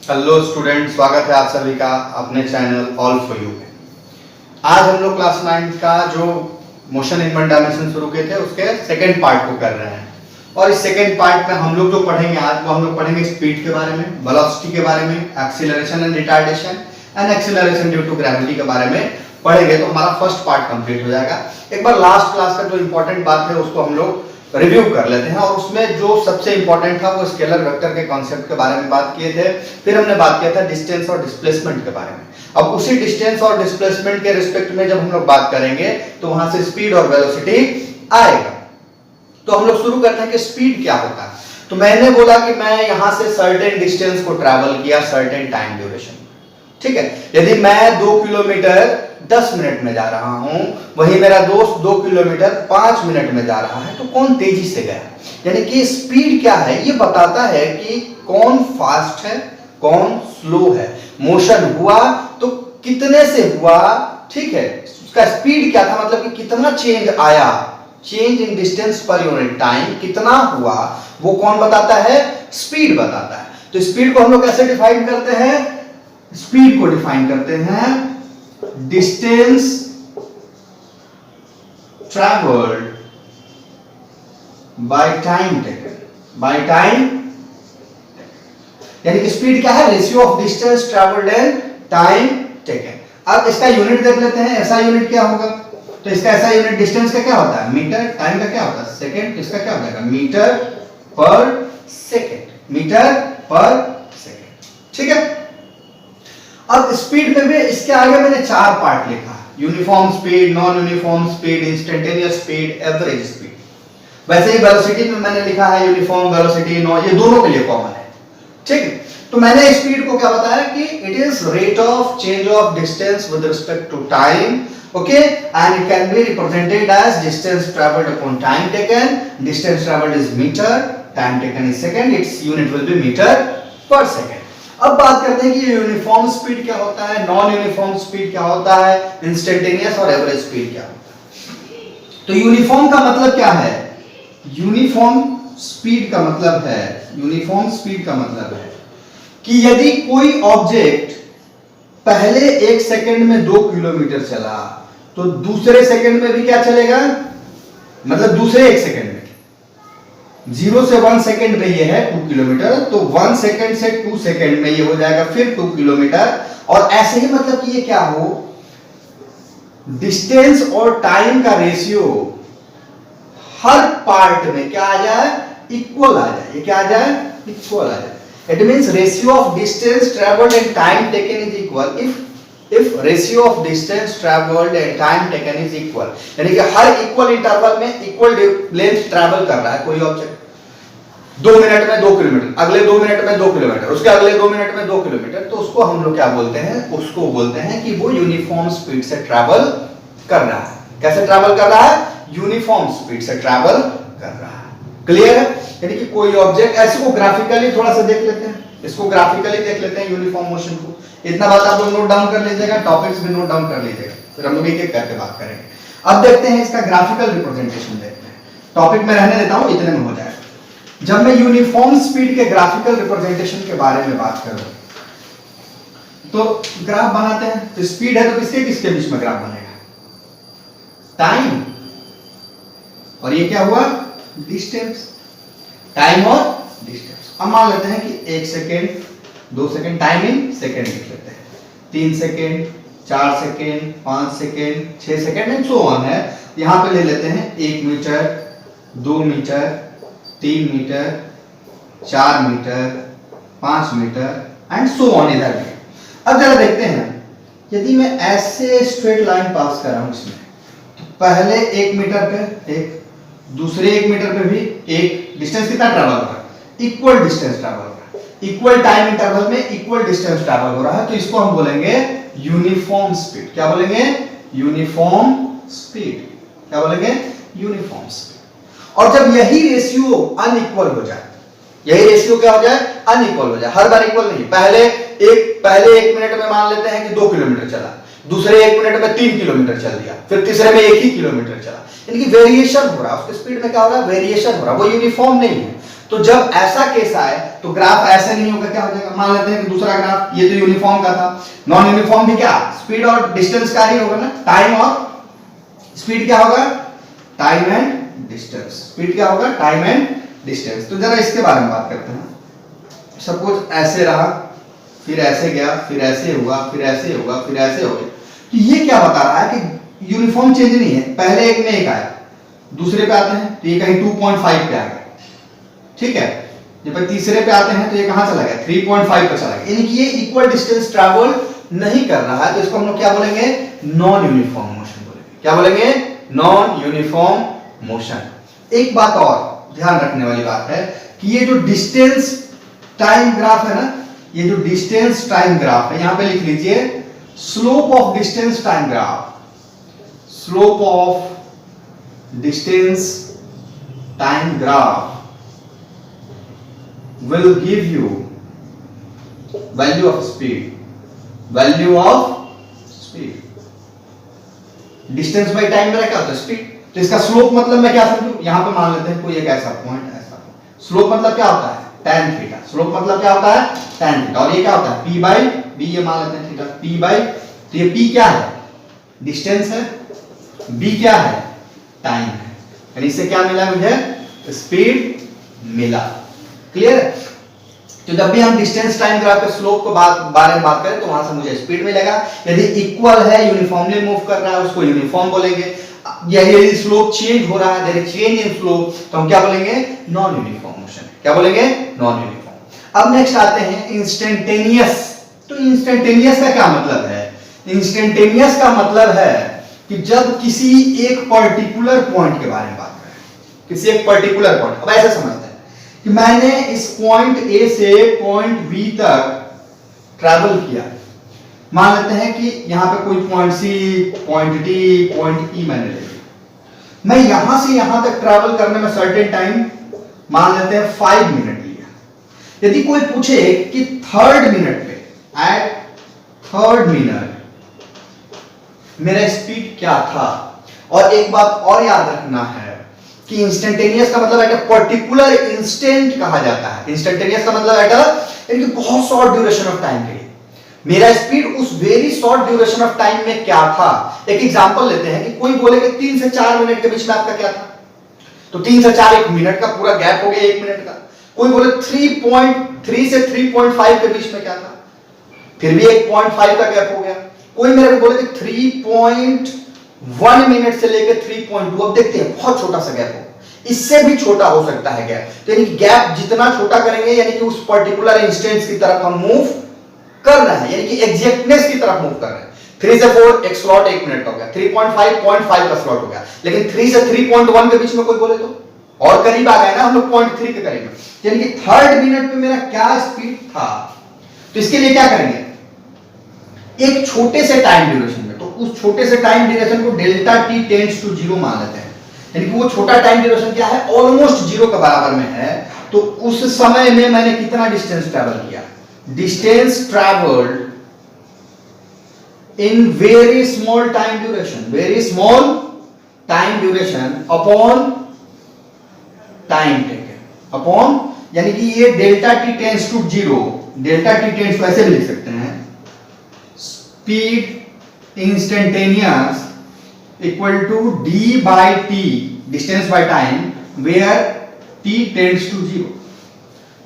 Hello student, स्वागत है आप सभी का अपने चैनल ऑल फॉर यू में। आज हम लोग क्लास 9 का जो मोशन इन वन डायमेंशन शुरू किए थे उसके सेकंड पार्ट को कर रहे हैं। और इस सेकंड पार्ट में हम लोग जो पढ़ेंगे आज वो हम लोग पढ़ेंगे स्पीड के बारे में, वेलोसिटी के बारे में, acceleration and retardation and acceleration due to gravity के बारे में पढ़ेंगे। तो हमारा फर्स्ट पार्ट कंप्लीट हो जाएगा। एक बार लास्ट क्लास का जो इंपॉर्टेंट बात है उसको हम लोग रिव्यू कर लेते हैं। और उसमें जो सबसे इंपॉर्टेंट था वो स्केलर वेक्टर के कॉन्सेप्ट के बारे में बात किए थे। फिर हमने बात किया था डिस्टेंस और डिस्प्लेसमेंट के बारे में। अब उसी डिस्टेंस और डिस्प्लेसमेंट के रिस्पेक्ट में जब हम लोग बात करेंगे तो वहां से स्पीड और वेलोसिटी आएगा। तो हम लोग शुरू करते हैं कि स्पीड क्या होता है। तो मैंने बोला कि मैं यहां से सर्टेन डिस्टेंस को ट्रैवल किया सर्टेन टाइम ड्यूरेशन, ठीक है। यदि मैं 2 किलोमीटर 10 मिनट में जा रहा हूं, वही मेरा दोस्त 2 किलोमीटर 5 मिनट में जा रहा है, तो कौन तेजी से गया? यानी कि स्पीड क्या है ये बताता है कि कौन फास्ट है कौन स्लो है। मोशन हुआ तो कितने से हुआ, ठीक है। उसका स्पीड क्या था, मतलब कि कितना चेंज आया, change in distance per unit time कितना हुआ, वो कौन बताता है? स्पीड बताता है। तो स्पीड को हम लोग कैसे डिफाइन करते हैं? स्पीड को डिफाइन करते हैं distance travelled by time taken, by time. यानी कि स्पीड क्या है? Ratio of distance travelled and time taken. अब इसका यूनिट देख लेते हैं। ऐसा यूनिट क्या होगा? तो इसका ऐसा यूनिट डिस्टेंस का क्या होता है? मीटर। टाइम का क्या होता है? सेकंड। इसका क्या हो जाएगा? Metre per second, metre per second, ठीक है। अब स्पीड में भी इसके आगे मैंने 4 पार्ट लिखा है: uniform speed, non uniform speed, instantaneous speed, average speed. वैसे ही वेलोसिटी में मैंने लिखा है यूनिफॉर्म वेलोसिटी, नॉन, ये दोनों के लिए कॉमन है, ठीक है। तो मैंने स्पीड को क्या बताया कि it is rate of change of distance with respect to time, okay, and it can be represented as distance travelled upon time taken. Distance travelled is metre, time taken is second, its unit will be metre per second. अब बात करते हैं कि uniform speed क्या होता है, non uniform speed क्या होता है, इंस्टेंटेनियस और एवरेज स्पीड क्या होता है। तो यूनिफॉर्म का मतलब क्या है? यूनिफॉर्म स्पीड का मतलब है, यूनिफॉर्म स्पीड का मतलब है कि यदि कोई ऑब्जेक्ट पहले 1 सेकंड में 2 किलोमीटर चला तो दूसरे सेकंड में भी क्या चलेगा? मतलब दूसरे 1 सेकंड में 0 से 1 सेकंड में ये है 2 किलोमीटर, तो 1 सेकंड से 2 सेकंड में ये हो जाएगा फिर 2 किलोमीटर। और ऐसे ही मतलब कि ये क्या हो, डिस्टेंस और टाइम का रेशियो हर पार्ट में क्या आ जाए? इक्वल आ जाए। ये क्या आ जाए? इक्वल आ जाए। It means ratio of distance travelled and time taken is equal if ratio of distance traveled and time taken is equal। यानी कि हर इक्वल इंटरवल में इक्वल लेंथ ट्रैवल कर रहा है कोई ऑब्जेक्ट। 2 मिनट में 2 किलोमीटर, अगले 2 मिनट में 2 किलोमीटर, उसके अगले 2 मिनट में 2 किलोमीटर, तो उसको हम लोग क्या बोलते हैं? उसको बोलते हैं कि वो यूनिफॉर्म स्पीड से ट्रैवल कर रहा है। कैसे ट्रैवल कर रहा है? यूनिफॉर्म स्पीड से ट्रैवल कर रहा है। क्लियर है? यानी कि कोई ऑब्जेक्ट, ऐसे को ग्राफिकली थोड़ा सा देख लेते हैं, इसको ग्राफिकली देख लेते हैं यूनिफॉर्म मोशन को। इतना बात आप लोग नोट डाउन कर लीजिएगा, टॉपिक्स भी नोट डाउन कर लीजिएगा, फिर हम लोग एक एक करके बात करेंगे। अब देखते हैं इसका ग्राफिकल रिप्रेजेंटेशन देखते हैं। टॉपिक में रहने देता हूं, इतने में हो जाएगा। जब मैं यूनिफॉर्म स्पीड के ग्राफिकल रिप्रेजेंटेशन के बारे में बात करूं तो ग्राफ बनाते हैं। तो स्पीड है तो किसके किसके बीच में ग्राफ बनेगा? टाइम और ये क्या हुआ? डिस्टेंस। टाइम और डिस्टेंस। अब मान लेते हैं कि 1 second, 2 second, time in second लिख लेते हैं, 3 second, 4 second, 5 second, 6 second and so on है। यहां पे ले लेते हैं 1 metre, 2 metre, 3 metre, 4 metre, 5 metre and so on इधर भी। अब जरा देखते हैं, यदि मैं ऐसे स्ट्रेट लाइन पास कर रहा हूं इसमें, तो पहले 1 मीटर पे एक, दूसरे 1 मीटर पे भी एक, डिस्टेंस कितना ट्रैवल हो रहा है? इक्वल डिस्टेंस ट्रैवल हो रहा है। इक्वल टाइम इंटरवल में इक्वल डिस्टेंस ट्रैवल हो रहा है, तो इसको हम बोलेंगे यूनिफॉर्म स्पीड। क्या बोलेंगे? Uniform speed. क्या बोलेंगे? Uniform speed. और जब यही रेशियो अनइक्वल हो जाए, यही रेशियो क्या हो जाए? अनइक्वल हो जाए। हर बार इक्वल नहीं, पहले 1 मिनट में मान लेते हैं कि 2 किलोमीटर चला, दूसरे 1 मिनट में 3 किलोमीटर चल दिया, फिर तीसरे में 1 ही किलोमीटर चला, यानी कि वेरिएशन हो रहा है उसके स्पीड में। क्या हो रहा है? वेरिएशन हो रहा है, वो यूनिफॉर्म नहीं है। तो जब ऐसा केस आए तो ग्राफ ऐसे नहीं होगा, क्या हो जाएगा, मान लेते हैं कि दूसरा ग्राफ ये तो यूनिफॉर्म का था, नॉन यूनिफॉर्म भी क्या स्पीड और डिस्टेंस का ही होगा ना, टाइम और स्पीड क्या होगा, टाइम एंड डिस्टेंस, स्पीड क्या होगा, टाइम एंड डिस्टेंस। तो जरा इसके बारे में बात करते हैं। सपोज ऐसे रहा, फिर ऐसे गया, फिर ऐसे हुआ, फिर ऐसे हुआ, फिर ऐसे हो गया, तो ये क्या बता रहा है कि यूनिफॉर्म चेंज नहीं है, पहले एक में एक आया, दूसरे पे आते हैं तो ये कहीं 2.5 पे आ गया, ठीक है, जब तीसरे पे आते हैं तो ये कहां चला गया, 3.5 पे चला गया, यानी कि ये इक्वल डिस्टेंस ट्रैवल नहीं कर रहा है, तो इसको हम लोग क्या बोलेंगे, नॉन यूनिफॉर्म मोशन बोलेंगे। क्या बोलेंगे, नॉन यूनिफॉर्म मोशन। एक बात और ध्यान रखने वाली बात है कि ये जो डिस्टेंस टाइम ग्राफ है ना, ये जो डिस्टेंस टाइम ग्राफ है, यहां पे लिख लीजिए slope of distance time graph, slope of distance time graph will give you value of speed, value of speed, distance by time मेरा क्या होता है, स्पीड। तो इसका स्लोप मतलब मैं क्या समझूं, यहां पे मान लेते हैं कोई एक ऐसा पॉइंट, ऐसा स्लोप मतलब क्या होता है, tan थीटा, स्लोप मतलब क्या होता है, tan थीटा, और ये क्या होता है, p by b, ये मान लेते हैं थीटा, p by, तो ये p क्या है, डिस्टेंस है, b क्या है, टाइम है, यानी इससे क्या मिला मुझे, स्पीड मिला। क्लियर है। तो जब भी हम डिस्टेंस टाइम ग्राफ के स्लोप को बारे में बात करें तो वहां से मुझे स्पीड मिलेगा, यदि इक्वल है, यूनिफॉर्मली मूव कर रहा है, उसको यूनिफॉर्म बोलेंगे, यदि स्लोप चेंज हो रहा है, there is change in slope, तो हम क्या बोलेंगे, नॉन यूनिफॉर्म मोशन। क्या बोलेंगे, नॉन यूनिफॉर्म। अब नेक्स्ट आते हैं इंस्टेंटेनियस। तो इंस्टेंटेनियस का क्या मतलब है, इंस्टेंटेनियस का मतलब है कि जब किसी एक पर्टिकुलर पॉइंट के बारे में बात करें, किसी एक पर्टिकुलर पॉइंट, अब ऐसे समझते हैं कि मैंने इस पॉइंट ए से पॉइंट बी तक ट्रैवल किया, मान लेते हैं कि यहां पे कोई point C, point D, point E मैंने ले लिया, मैं यहां से यहां तक ट्रैवल करने में सर्टेन टाइम मान लेते हैं 5 मिनट लिया। यदि कोई पूछे कि थर्ड मिनट पे, एट थर्ड मिनट मेरा स्पीड क्या था, और एक बात और याद रखना है कि इंस्टेंटेनियस का मतलब एट अ पर्टिकुलर इंस्टेंट कहा जाता है, इंस्टेंटेनियस का मतलब एट अ, यानी कि बहुत शॉर्ट ड्यूरेशन ऑफ टाइम के लिए मेरा स्पीड उस very short duration of time में क्या था। एक एग्जांपल लेते हैं कि कोई बोले कि 3 से 4 मिनट के बीच में आपका क्या था, तो 3 से 4 1 मिनट का पूरा गैप हो गया 1 मिनट का। कोई बोले 3.3 से 3.5 के बीच में क्या था, फिर भी 1.5 का गैप हो गया। कोई मेरे को बोले कि 3.1 मिनट से लेकर 3.2, अब देखते हैं बहुत छोटा सा गैप हो, इससे भी छोटा हो सकता है गैप। तो यानी गैप जितना छोटा करेंगे यानी कि उस पर्टिकुलर इंस्टेंस की तरफ हम मूव कर रहे हैं, यानी कि एग्जैक्टनेस की तरफ मूव कर रहे हैं। 3 से 4 एक स्लॉट 1 मिनट का हो गया, 3.5 0.5 का स्लॉट हो गया, लेकिन 3 से 3.1 के बीच में कोई बोले तो और करीब आ गए ना हम लोग 0.3 के करीब, यानी कि थर्ड मिनट में मेरा क्या स्पीड था। तो इसके लिए क्या करेंगे, एक छोटे से टाइम ड्यूरेशन में, तो उस छोटे से टाइम ड्यूरेशन को डेल्टा टी टेंड्स टू 0 मान लेते हैं, यानी कि वो छोटा टाइम ड्यूरेशन क्या है, ऑलमोस्ट 0 के बराबर में है। तो उस समय में मैंने कितना डिस्टेंस ट्रैवल किया, distance travelled in very small time duration, very small time duration upon time taken, upon, यानी कि ये delta T tends to 0, delta T tends ऐसे भी लिख सकते हैं, speed instantaneous equal to d by t, distance by time, where t tends to 0,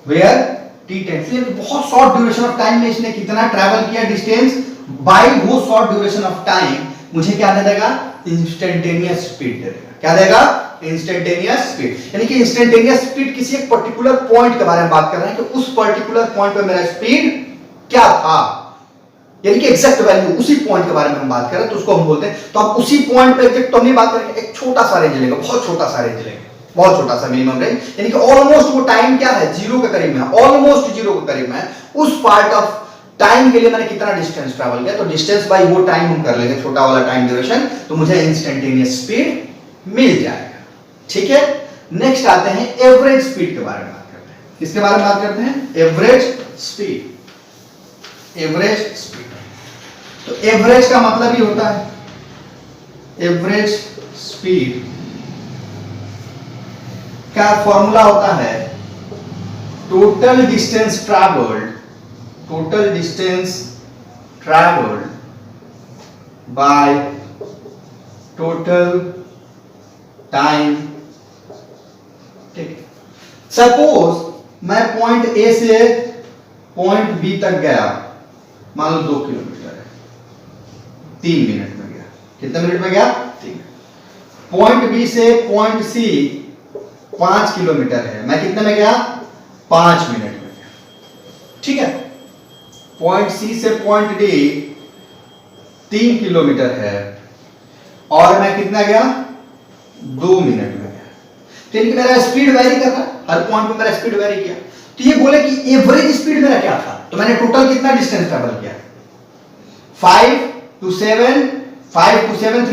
where t tends to, बहुत short duration of time में इसने कितना ट्रैवल किया डिस्टेंस, बाय वो शॉर्ट ड्यूरेशन ऑफ टाइम मुझे क्या दे देगा, इंस्टेंटेनियस स्पीड दे देगा। क्या देगा, इंस्टेंटेनियस स्पीड, यानी कि इंस्टेंटेनियस स्पीड किसी एक पर्टिकुलर पॉइंट के बारे में बात कर रहे हैं कि उस पर्टिकुलर पॉइंट पे मेरा स्पीड क्या था, यानी कि एग्जैक्ट वैल्यू उसी पॉइंट के बारे में हम बात करें तो उसको हम बोलते हैं। तो आप उसी पॉइंट पे एग्जैक्ट तो हम नहीं बात करेंगे, एक छोटा सा रेंज लेंगे, बहुत छोटा सा रेंज लेंगे, बहुत छोटा सा मिनिमम रेंज, यानी कि ऑलमोस्ट वो टाइम क्या है, 0 के करीब में, ऑलमोस्ट 0 के करीब में, उस पार्ट ऑफ टाइम के लिए मैंने कितना डिस्टेंस ट्रैवल किया, तो डिस्टेंस बाय वो टाइम हम कर लेंगे, छोटा वाला टाइम ड्यूरेशन, तो मुझे इंस्टेंटेनियस स्पीड मिल जाएगा। ठीक है, नेक्स्ट आते हैं एवरेज स्पीड के बारे में बात करते हैं। किसके बारे में बात करते हैं, एवरेज स्पीड। एवरेज स्पीड, तो एवरेज का मतलब ही होता है, एवरेज स्पीड का फॉर्मूला होता है total distance traveled by total time taken। Suppose मैं पॉइंट ए से पॉइंट बी तक गया, मान लो 2 किलोमीटर है, 3 मिनट में गया। कितने मिनट में गया? 3। पॉइंट बी से पॉइंट सी 5 किलोमीटर है, मैं कितने में गया? 5 मिनट में गया। ठीक है। पॉइंट सी से पॉइंट डी 3 किलोमीटर है और मैं कितना गया? 2 मिनट में गया। तो इनकी मेरा स्पीड वेरी कर रहा है, हर पॉइंट पे मेरा स्पीड वेरी किया। तो ये बोले कि एवरेज स्पीड मेरा क्या था, तो मैंने टोटल कितना डिस्टेंस ट्रेवल किया? 5 to 7 3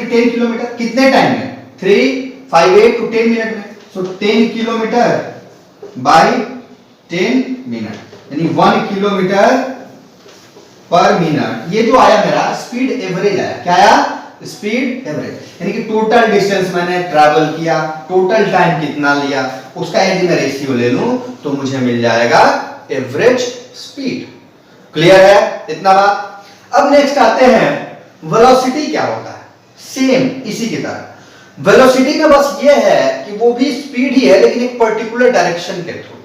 10 किलोमीटर। कितने टाइम में? 3 5 8 to 10 मिनट में। सो 10 किलोमीटर बाय 10 मिनट, यानी 1 किलोमीटर पर मिनट। ये जो आया मेरा स्पीड एवरेज आया। क्या आया? स्पीड एवरेज, यानी कि टोटल डिस्टेंस मैंने ट्रैवल किया, टोटल टाइम कितना लिया, उसका यदि मैं रेशियो ले लूं तो मुझे मिल जाएगा एवरेज स्पीड। क्लियर है इतना बात? अब नेक्स्ट आते हैं वेलोसिटी क्या होता है। सेम इसी की तरह वेलोसिटी में बस ये है कि वो भी स्पीड ही है, लेकिन एक पर्टिकुलर डायरेक्शन के थ्रू।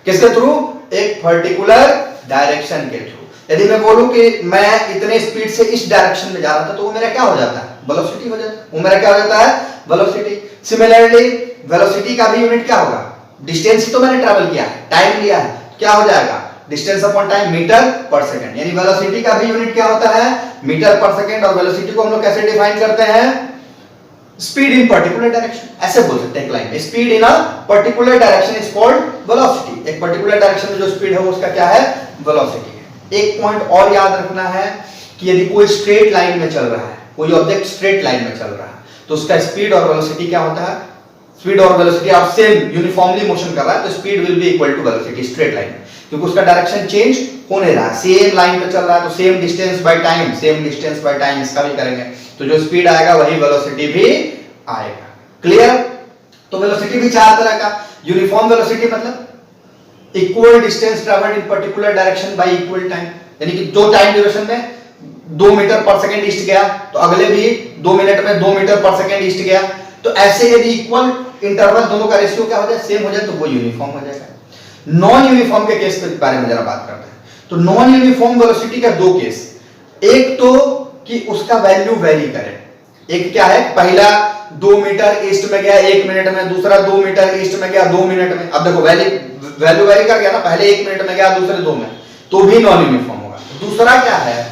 किसके थ्रू? एक पर्टिकुलर डायरेक्शन के थ्रू। यदि मैं बोलूं कि मैं इतने स्पीड से इस डायरेक्शन में जा रहा था, तो वो मेरा क्या हो जाता है? वेलोसिटी हो जाता है। वो मेरा क्या हो जाता है? वेलोसिटी। सिमिलरली वेलोसिटी का भी यूनिट क्या होगा? डिस्टेंस ही तो मैंने ट्रैवल किया है, टाइम लिया है, क्या हो जाएगा? Distance upon time, metre per second. यानी वेलोसिटी का भी यूनिट क्या होता है? Metre per second. और वेलोसिटी को हम लोग कैसे डिफाइन करते हैं? Speed in particular direction. ऐसे बोल सकते हैं एक लाइन में, speed in a particular direction is called velocity. एक पर्टिकुलर डायरेक्शन में जो स्पीड है वो उसका क्या है? वेलोसिटी। एक पॉइंट और याद रखना है कि यदि कोई स्ट्रेट लाइन में चल रहा है, कोई ऑब्जेक्ट स्ट्रेट लाइन में चल रहा है, तो उसका स्पीड और वेलोसिटी क्या होता है? स्पीड और वेलोसिटी आप सेम यूनिफॉर्मली मोशन कर रहा है तो speed will be equal to velocity straight line में, क्योंकि उसका डायरेक्शन चेंज हो नहीं रहा है, सेम लाइन पे चल रहा है। तो same distance by time, same distance by time इसका भी करेंगे तो जो स्पीड आएगा वही वेलोसिटी भी आएगा। क्लियर? तो वेलोसिटी भी 4 तरह का। यूनिफॉर्म वेलोसिटी मतलब इक्वल डिस्टेंस ट्रैवल्ड इन particular direction y equal time, यानी कि जो टाइम ड्यूरेशन में 2 मीटर पर सेकंड ईस्ट गया तो अगले भी 2 मिनट में 2 मीटर पर सेकंड ईस्ट गया। तो ऐसे यदि इक्वल इंटरवल दोनों का रेशियो क्या हो जाए? सेम हो जाए, तो वो यूनिफॉर्म हो जाएगा। नॉन यूनिफॉर्म के केस के बारे में जरा बात करते हैं। तो नॉन यूनिफॉर्म वेलोसिटी का 2 केस। एक तो कि उसका वैल्यू वेरी करे। एक क्या है? पहला 2 मीटर ईस्ट में गया 1 मिनट में, दूसरा 2 मीटर ईस्ट में गया 2 मिनट में। अब देखो वैल्यू वेरी कर गया ना, पहले 1 मिनट में गया दूसरे 2 में, तो भी नॉन यूनिफॉर्म होगा। दूसरा क्या है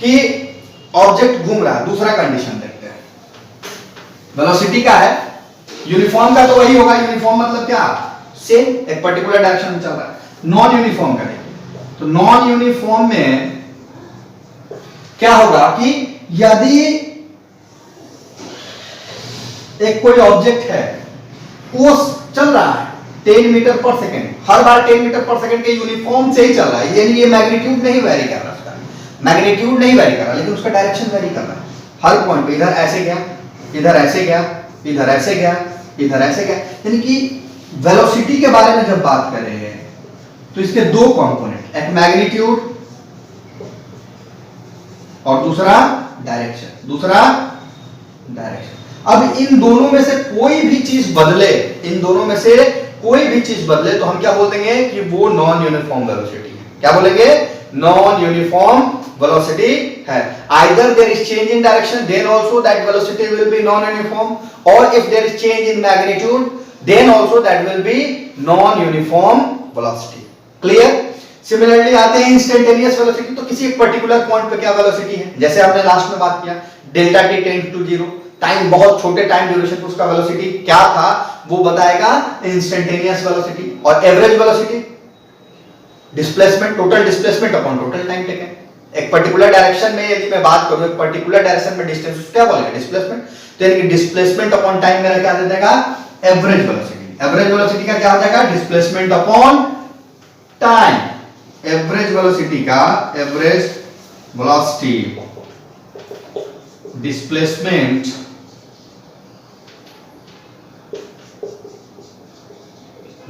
कि ऑब्जेक्ट घूम रहा है। दूसरा कंडीशन देखते हैं। वेलोसिटी का है, यूनिफॉर्म का तो वही होगा। यूनिफॉर्म मतलब क्या? सेम, एक पर्टिकुलर डायरेक्शन में चल रहा है। नॉन यूनिफॉर्म का देखिए, तो नॉन यूनिफॉर्म में क्या होगा कि यदि एक कोई ऑब्जेक्ट है वो चल रहा है 10 मीटर पर सेकंड, हर बार 10 मीटर पर सेकंड के यूनिफॉर्म से ही चल रहा है, यानी ये मैग्नीट्यूड नहीं वेरी कर रहा, उसका मैग्नीट्यूड नहीं वेरी कर रहा, लेकिन उसका डायरेक्शन वेरी कर रहा है। हर पॉइंट पे इधर ऐसे गया, इधर ऐसे गया, इधर ऐसे गया, इधर ऐसे गया। यानी कि वेलोसिटी के बारे में जब बात कर रहे हैं तो इसके 2 कंपोनेंट, एक मैग्नीट्यूड और दूसरा डायरेक्शन। दूसरा डायरेक्शन। अब इन दोनों में से कोई भी चीज बदले, इन दोनों में से कोई भी चीज बदले तो हम क्या बोल देंगे कि वो नॉन यूनिफॉर्म वेलोसिटी है। क्या बोलेंगे? नॉन यूनिफॉर्म वेलोसिटी है। Either there is change in direction, then also that velocity will be non-uniform, or if there is change in magnitude, then also that will be non-uniform velocity. Clear? Similarly आते हैं instantaneous velocity. तो किसी एक particular point पे क्या velocity है, जैसे हमने लास्ट में बात किया delta T tends to 0, time बहुत छोटे टाइम ड्यूरेशन पे उसका वेलोसिटी क्या था वो बताएगा इंस्टेंटेनियस वेलोसिटी। और average velocity displacement, total displacement upon total time taken. एक पर्टिकुलर डायरेक्शन में यदि मैं बात करूं, एक पर्टिकुलर डायरेक्शन में डिस्टेंस क्या बोलेंगे? डिस्प्लेसमेंट। तो यानी कि डिस्प्लेसमेंट अपॉन टाइम मेरा क्या दे देगा? Average velocity. एवरेज वेलोसिटी का क्या हो जाएगा? Displacement upon time. Average velocity का average velocity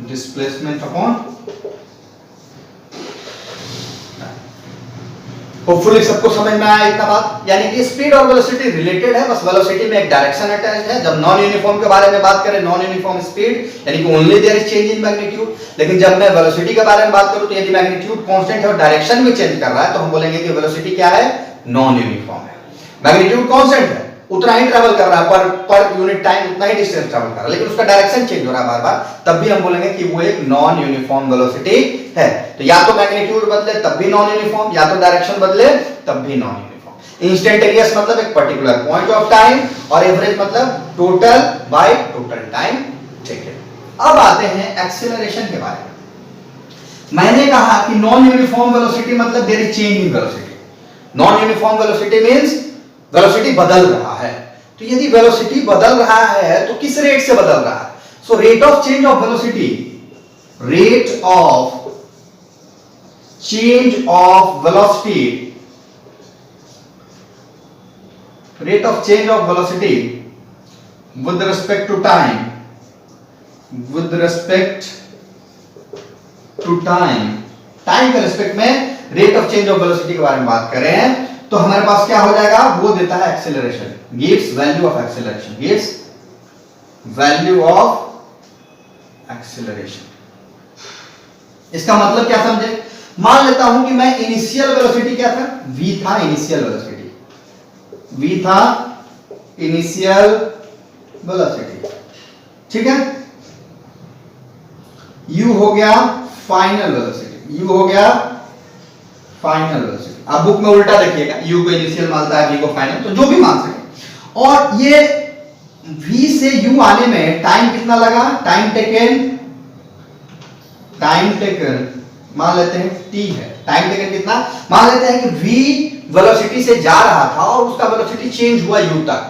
displacement upon hopefully सबको समझ में आया इतना बात। यानी कि स्पीड और वेलोसिटी रिलेटेड है, बस वेलोसिटी में एक डायरेक्शन अटैच है। जब नॉन यूनिफॉर्म के बारे में बात करें, नॉन यूनिफॉर्म स्पीड यानी कि only there is change in magnitude. लेकिन जब मैं वेलोसिटी के बारे में बात करूं तो यदि मैग्नीट्यूड कांस्टेंट है और डायरेक्शन भी चेंज कर रहा है तो हम बोलेंगे कि वेलोसिटी क्या है, नॉन यूनिफॉर्म है। मैग्नीट्यूड कांस्टेंट है, उतना ही ट्रैवल कर रहा है पर यूनिट टाइम, उतना ही डिस्टेंस ट्रैवल कर रहा है, लेकिन उसका डायरेक्शन चेंज हो रहा है बार बार, तब भी हम बोलेंगे कि वो एक नॉन यूनिफॉर्म वेलोसिटी है। तो या तो मैग्नीट्यूड बदले तब भी नॉन यूनिफॉर्म, या तो डायरेक्शन बदले तब भी नॉन यूनिफॉर्म। इंस्टेंटेनियस मतलब एक पर्टिकुलर पॉइंट ऑफ टाइम, और एवरेज मतलब टोटल बाय टोटल टाइम। ठीक है, अब आते हैं एक्सीलरेशन के बारे में। मैंने कहा कि नॉन यूनिफॉर्म वेलोसिटी मतलब there is change in velocity. Non uniform velocity means velocity बदल रहा है। तो यदि वेलोसिटी बदल रहा है तो किस रेट से बदल रहा है? So rate of change of velocity, rate of change of velocity, rate of change of velocity with respect to time, with respect to time, time के रिस्पेक्ट में rate of change of velocity के बारे में बात करें तो हमारे पास क्या हो जाएगा, वो देता है acceleration, gives value of acceleration, gives value of acceleration. इसका मतलब क्या समझे? मान लेता हूं कि मैं इनिशियल वेलोसिटी क्या था, v था इनिशियल वेलोसिटी, v था इनिशियल वेलोसिटी, ठीक है। u हो गया फाइनल वेलोसिटी, u हो गया फाइनल वेलोसिटी। अब बुक में उल्टा देखिएगा, u को इनिशियल मानता है, v को फाइनल, तो जो भी मान सके। और ये v से u आने में टाइम कितना लगा, टाइम टेकन मान लेते हैं t है। टाइम टेकन कितना, मान लेते हैं कि v वेलोसिटी से जा रहा था और उसका वेलोसिटी चेंज हुआ u तक,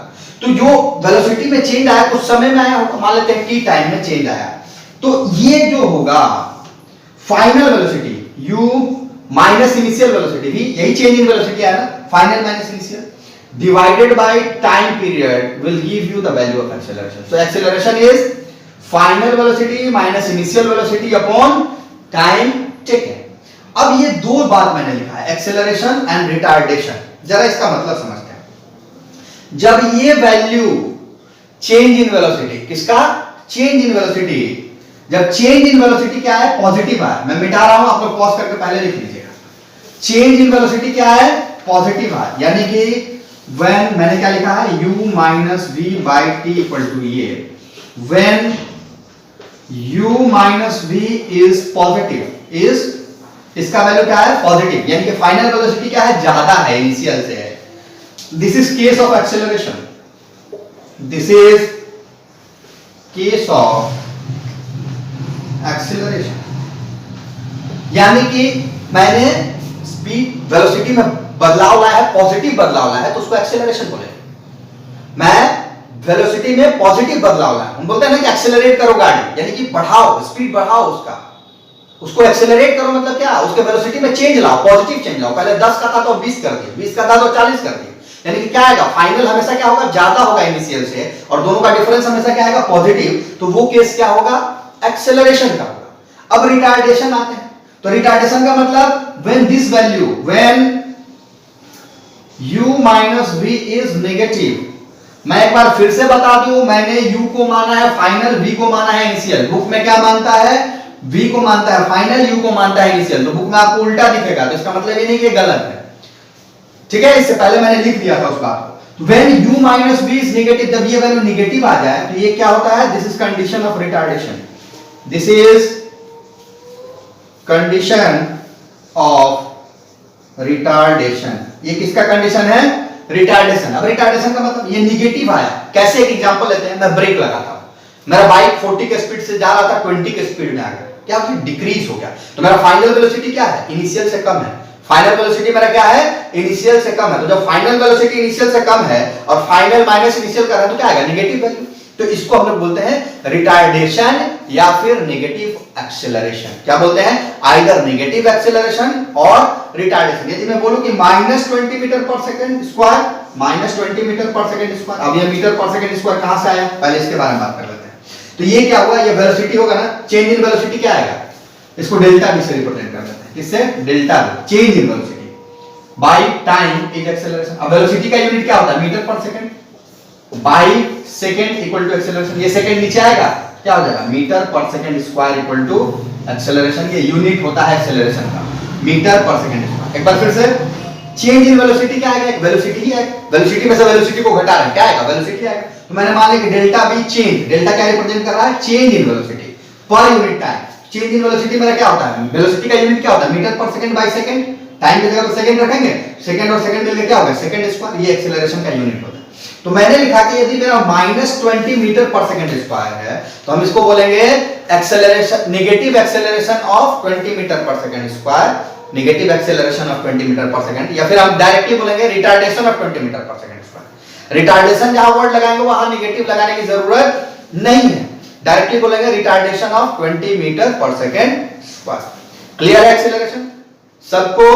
तो जो वेलोसिटी में चेंज आया कुछ समय में आया होगा, मान लेते हैं t टाइम में चेंज आया, तो ये जो होगा final velocity u minus initial velocity, भी यही चेंज इन वेलोसिटी आया ना, final minus initial, divided by time period will give you the value of acceleration. So acceleration is final velocity minus initial velocity upon time taken. अब ये दो बात मैंने लिखा है, एक्सेलरेशन एंड रिटार्डेशन, जरा इसका मतलब समझते हैं। जब ये वैल्यू चेंज इन वेलोसिटी, किसका चेंज इन वेलोसिटी, जब चेंज इन वेलोसिटी क्या है, पॉजिटिव है, मैं मिटा रहा हूं, आप लोग पॉज करके पहले लिख लीजिएगा। चेंज इन वेलोसिटी क्या है, पॉजिटिव है, यानी कि व्हेन, मैंने क्या लिखा है, u minus v by T equal to ये, when u minus v is positive, is इसका वैल्यू क्या है, पॉजिटिव, यानी कि फाइनल वेलोसिटी क्या है, ज्यादा है इनिशियल से है। This is case of acceleration, this is case of acceleration, यानी कि मैंने स्पीड वेलोसिटी में बदलाव लाया है, पॉजिटिव बदलाव लाया है, तो उसको एक्सेलरेशन बोलेंगे। मैं वेलोसिटी में पॉजिटिव बदलाव लाया, हम बोलते हैं ना कि एक्सेलरेट करो गाड़ी, यानी कि बढ़ाओ, स्पीड बढ़ाओ उसको एक्सेलरेट करो, मतलब क्या, उसके वेलोसिटी में चेंज लाओ, पॉजिटिव चेंज लाओ। पहले 10 का था तो 20 कर दिया, 20 का था तो 40 कर दिया, यानी कि क्या आएगा, फाइनल हमेशा क्या होगा, ज्यादा होगा इनिशियल से, और दोनों का डिफरेंस हमेशा क्या आएगा, पॉजिटिव, तो वो केस क्या होगा, एक्सेलरेशन का होगा। अब रिटार्डेशन आते हैं, तो रिटार्डेशन का मतलब when this value, when u minus v is negative. मैं एक बार फिर से बता दूं, मैंने u को माना है फाइनल, v को माना है इनिशियल। बुक में क्या मानता है, v को मानता है फाइनल, u को मानता है इनिशियल, तो बुक में आपको उल्टा दिखेगा, तो इसका मतलब ये नहीं कि गलत है, ठीक है। इससे पहले मैंने लिख दिया था उस बात को। When u minus v is negative, जब ये वैल्यू नेगेटिव आ जाए तो ये क्या होता है, this is condition of retardation, this is condition of retardation. ये किसका कंडीशन है, रिटार्डेशन। अब रिटार्डेशन का मतलब ये नेगेटिव आया, कैसे, एक एग्जांपल लेते हैं। मैं ब्रेक लगाता हूं, मेरा बाइक 40 के स्पीड से जा रहा था, 20 के स्पीड में आ गया, क्या हो गया, डिक्रीज हो गया, तो मेरा फाइनल वेलोसिटी क्या है, इनिशियल से कम है। फाइनल वेलोसिटी मेरा क्या है, इनिशियल से कम है, तो जब फाइनल वेलोसिटी इनिशियल से कम है और फाइनल माइनस इनिशियल कर रहा है तो क्या आएगा, नेगेटिव वैल्यू। तो इसको हम लोग बोलते हैं रिटार्डेशन या फिर नेगेटिव एक्सेलरेशन। क्या बोलते हैं, आइदर नेगेटिव एक्सेलरेशन और रिटार्डेशन। यदि मैं बोलूं कि -20 meter per second square, -20 meter per second square, अब ये मीटर पर सेकंड स्क्वायर कहां से आया, पहले इसके बारे में बात कर लेते हैं। तो ये क्या हुआ, ये वेलोसिटी होगा ना, चेंज इन वेलोसिटी क्या आएगा, इसको डेल्टा v से रिप्रेजेंट कर लेते हैं, किससे, delta v, change in velocity. By time is acceleration. अब वेलोसिटी का यूनिट क्या होता है? Metre per second. By second equal to acceleration. ये सेकंड नीचे आएगा, क्या हो जाएगा? Metre per second square equal to acceleration. ये यूनिट होता है एक्सेलरेशन का, मीटर पर सेकंड स्क्वायर। एक बार फिर से, चेंज इन वेलोसिटी क्या आएगा? वेलोसिटी ही है, वेलोसिटी में से वेलोसिटी को घटा रहे हैं, क्या आएगा? वेलोसिटी आएगा। तो मैंने माना कि डेल्टा बी चेंज, डेल्टा क्या रिप्रेजेंट कर रहा है? Change in velocity per unit time. Change in velocity मेरा क्या होता है? वेलोसिटी का यूनिट क्या होता है? Metre per second by second. Time की जगह पर सेकंड रखेंगे, सेकंड और सेकंड मिलकर क्या होगा? Second square. ये एक्सेलरेशन का यूनिट होता है। तो मैंने लिखा कि यदि मेरा -20 मीटर पर सेकंड स्क्वायर है तो हम इसको बोलेंगे acceleration, negative acceleration of 20 meter per second square, negative acceleration of 20 meter per second. या फिर हम डायरेक्टली बोलेंगे retardation of 20 meter per second square. Retardation जहां वर्ड लगाएंगे वहां नेगेटिव लगाने की जरूरत नहीं है, डायरेक्टली बोलेंगे retardation of 20 meter per second square. Clear है एक्सेलरेशन? सबको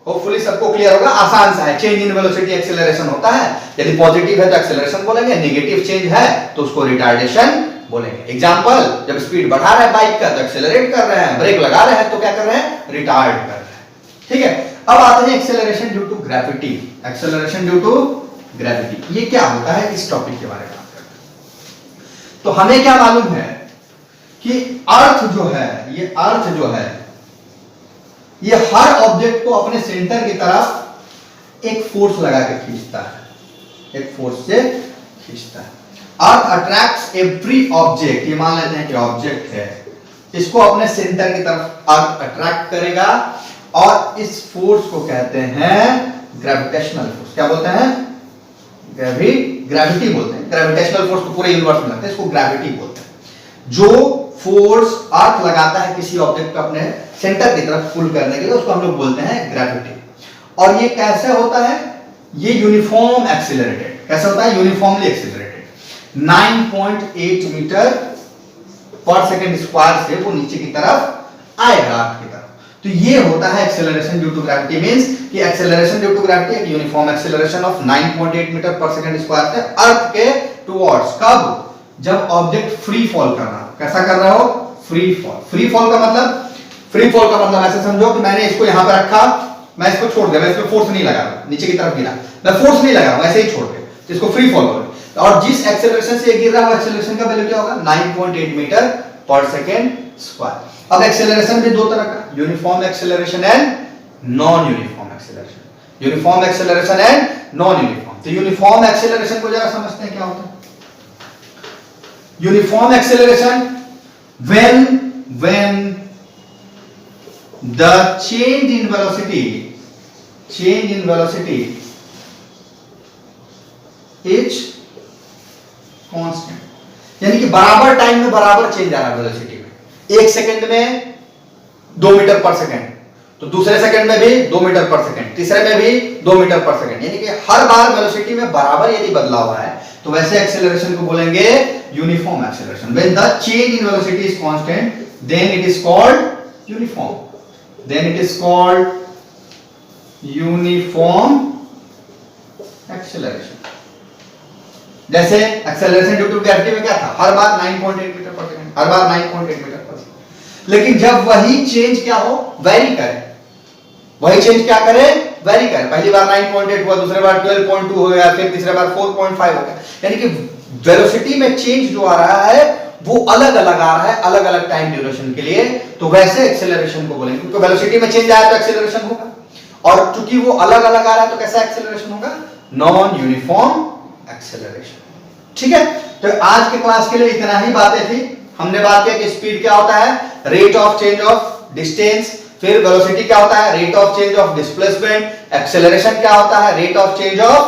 होपफुली सबको क्लियर होगा। आसान सा है, चेंज इन वेलोसिटी एक्सेलरेशन होता है। यदि पॉजिटिव है तो एक्सेलरेशन बोलेंगे, नेगेटिव चेंज है तो उसको रिटार्डेशन बोलेंगे। एग्जांपल, जब स्पीड बढ़ा रहा है बाइक का तो एक्सेलरेट कर रहे हैं, ब्रेक लगा रहे हैं तो क्या कर रहे हैं? रिटार्ड कर रहे हैं। ठीक है, अब आते हैं acceleration due to gravity. Acceleration due to gravity ये क्या होता है, इस टॉपिक के बारे में बात करते हैं। तो हमें क्या मालूम है कि अर्थ जो है, ये अर्थ जो है ये हर ऑब्जेक्ट को अपने सेंटर की तरफ एक फोर्स लगा के खींचता है, एक फोर्स से खींचता है। अर्थ अट्रैक्ट्स एवरी ऑब्जेक्ट, ये मान लेते हैं कि ऑब्जेक्ट है, इसको अपने सेंटर की तरफ अर्थ अट्रैक्ट करेगा और इस फोर्स को कहते हैं ग्रेविटेशनल फोर्स। क्या बोलते हैं? ग्रेविटी बोलते हैं। ग्रेविटेशनल फोर्स तो पूरे यूनिवर्स में लगता है, इसको ग्रेविटी बोलते हैं। जो फोर्स अर्थ लगाता है किसी ऑब्जेक्ट को अपने सेंटर की तरफ पुल करने के लिए, उसको हम लोग बोलते हैं ग्रेविटी। और ये कैसे होता है? ये यूनिफॉर्म एक्सीलरेटेड। कैसे होता है? Uniformly accelerated. 9.8 metre per second square से वो नीचे की तरफ आएगा, अर्थ की तरफ। तो ये होता है acceleration due to gravity. Means कि एक्सेलरेशन ड्यू टू ग्रेविटी एक uniform acceleration of 9.8 metre per second square से अर्थ के टुवर्ड्स। कब? जब ऑब्जेक्ट फ्री फॉल कर रहा हो। कैसा कर रहा हो? Free fall. फ्री फॉल का मतलब, फ्री फॉल का मतलब ऐसे समझो कि मैंने इसको यहां पे रखा, मैं इसको छोड़ दिया, मैं इसको फोर्स नहीं लगा रहा, नीचे की तरफ गिरा, मैं फोर्स नहीं लगा रहा हूं, ऐसे ही छोड़ दिया, तो इसको फ्री फॉल बोलते हैं। और जिस एक्सेलरेशन से ये गिर रहा है वो एक्सेलरेशन का वैल्यू क्या होगा? 9.8 मीटर पर सेकंड स्क्वायर। अब एक्सेलरेशन भी दो तरह का, uniform acceleration and non uniform acceleration. Uniform acceleration and non uniform. तो यूनिफॉर्म एक्सेलरेशन को जरा समझते हैं क्या होता है। Uniform acceleration when the change in velocity is constant, यानी कि बराबर टाइम में बराबर चेंज आ रहा है वेलोसिटी में। एक सेकंड में 2 मीटर पर सेकंड, तो दूसरे सेकंड में भी 2 मीटर पर सेकंड, तीसरे में भी 2 मीटर पर सेकंड, यानी कि हर बार वेलोसिटी में बराबर यदि बदलाव है तो वैसे एक्सेलरेशन को बोलेंगे uniform acceleration. When the change in velocity is constant, then it is called uniform. Then it is called uniform acceleration. जैसे एक्सेलरेशन ड्यू टू ग्रेविटी में क्या था? हर बार 9.8 मीटर पर सेकंड, हर बार 9.8 मीटर पर सेकंड। लेकिन जब वही change क्या हो? Very करे। वही चेंज क्या करे? वेरी करे। पहली बार 9.8 हुआ, दूसरी बार 12.2 हो गया, फिर तीसरी बार 4.5 हो गया। यानी कि वेलोसिटी में चेंज जो आ रहा है वो अलग अलग आ रहा है, अलग अलग टाइम ड्यूरेशन के लिए, तो वैसे एक्सेलरेशन को बोलेंगे। क्योंकि वेलोसिटी में चेंज आया तो एक्सेलरेशन होगा, और चूंकि वो अलग अलग आ रहा है तो कैसा एक्सेलरेशन होगा? Non uniform acceleration. ठीक है, तो आज के क्लास के लिए इतना ही बातें थी। हमने बात किया कि स्पीड क्या होता है? Rate of change of distance. फिर वेलोसिटी क्या होता है? Rate of change of displacement. Acceleration क्या होता है? Rate of change of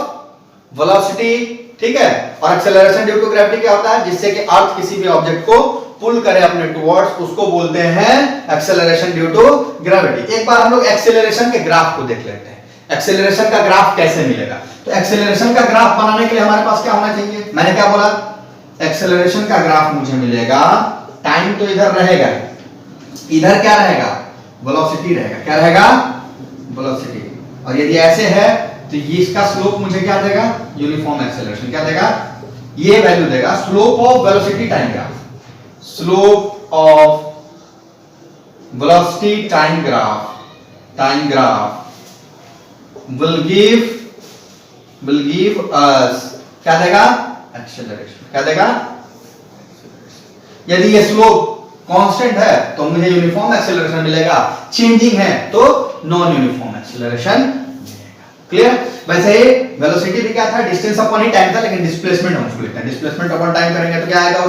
velocity. ठीक है, और एक्सेलरेशन ड्यू टू ग्रेविटी क्या होता है? जिससे कि अर्थ किसी भी ऑब्जेक्ट को पुल करे अपने टुवर्ड्स, उसको बोलते हैं एक्सेलरेशन ड्यू टू ग्रेविटी। एक बार हम लोग एक्सेलरेशन के ग्राफ को देख लेते हैं। एक्सेलरेशन का ग्राफ कैसे मिलेगा? तो एक्सेलरेशन का ग्राफ बनाने के लिए हमारे पास क्या होना चाहिए? मैंने क्या बोला? एक्सेलरेशन का ग्राफ मुझे मिलेगा, टाइम तो इधर रहेगा, इधर क्या रहेगा? वेलोसिटी रहेगा। क्या रहेगा? वेलोसिटी। और यदि ऐसे है तो ये इसका स्लोप मुझे क्या देगा? Uniform acceleration. क्या देगा? ये वैल्यू देगा slope of velocity time graph. Slope of velocity time graph will give us क्या देगा? एक्सेलरेशन। क्या देगा? यदि ये स्लोप कांस्टेंट है तो मुझे यूनिफॉर्म एक्सेलरेशन मिलेगा, चेंजिंग है तो नॉन यूनिफॉर्म एक्सेलरेशन मिलेगा। क्लियर? वैसे वेलोसिटी भी क्या था? डिस्टेंस अपॉन ही टाइम था, लेकिन डिस्प्लेसमेंट हम उसको लिखते हैं। डिस्प्लेसमेंट अपॉन टाइम करेंगे तो क्या आएगा?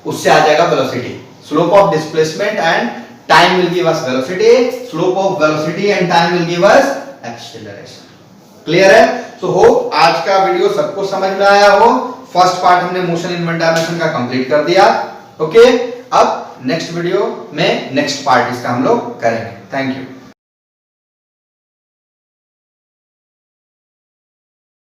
उससे आ जाएगा velocity. Slope of displacement and time will give us velocity, slope of velocity and time will give us acceleration. Clear है? सो होप आज का वीडियो सबको समझ में आया हो। फर्स्ट पार्ट हमने मोशन इन वन डायमेंशन का कंप्लीट कर दिया। ओके, अब नेक्स्ट वीडियो में नेक्स्ट पार्ट इसका हम लोग करेंगे। Thank you.